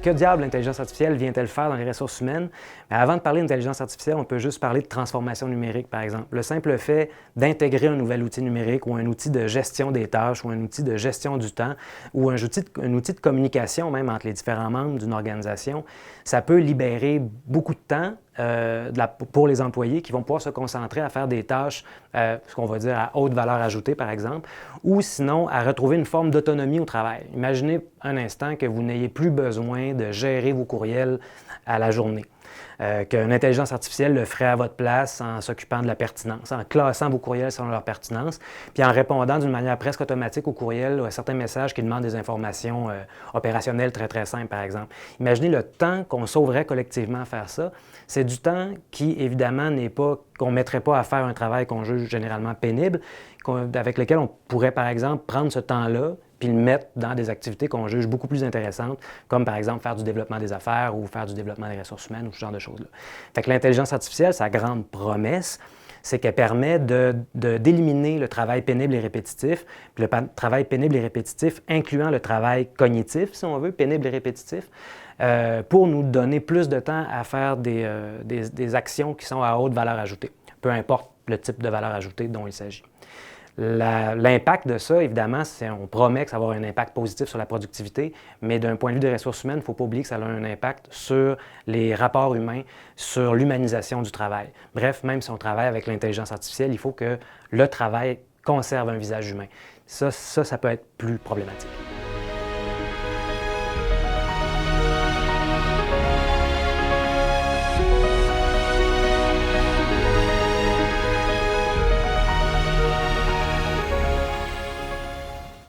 que diable l'intelligence artificielle vient-elle faire dans les ressources humaines? Mais avant de parler d'intelligence artificielle, on peut juste parler de transformation numérique, par exemple. Le simple fait d'intégrer un nouvel outil numérique ou un outil de gestion des tâches ou un outil de gestion du temps ou un outil de communication même entre les différents membres d'une organisation, ça peut libérer beaucoup de temps pour les employés qui vont pouvoir se concentrer à faire des tâches, ce qu'on va dire à haute valeur ajoutée, par exemple, ou sinon à retrouver une forme d'autonomie au travail. Imaginez un instant que vous n'ayez plus besoin de gérer vos courriels à la journée. Qu'une intelligence artificielle le ferait à votre place en s'occupant de la pertinence, en classant vos courriels selon leur pertinence, puis en répondant d'une manière presque automatique aux courriels ou à certains messages qui demandent des informations opérationnelles très, très simples, par exemple. Imaginez le temps qu'on sauverait collectivement à faire ça. C'est du temps qui, évidemment, qu'on ne mettrait pas à faire un travail qu'on juge généralement pénible, avec lequel on pourrait, par exemple, prendre ce temps-là puis le mettre dans des activités qu'on juge beaucoup plus intéressantes, comme par exemple faire du développement des affaires ou faire du développement des ressources humaines ou ce genre de choses-là. Fait que l'intelligence artificielle, sa grande promesse, c'est qu'elle permet d'éliminer le travail pénible et répétitif, puis le travail pénible et répétitif incluant le travail cognitif, si on veut, pénible et répétitif, pour nous donner plus de temps à faire des actions qui sont à haute valeur ajoutée, peu importe le type de valeur ajoutée dont il s'agit. L'impact de ça, évidemment, on promet que ça va avoir un impact positif sur la productivité, mais d'un point de vue des ressources humaines, il ne faut pas oublier que ça a un impact sur les rapports humains, sur l'humanisation du travail. Bref, même si on travaille avec l'intelligence artificielle, il faut que le travail conserve un visage humain. Ça peut être plus problématique.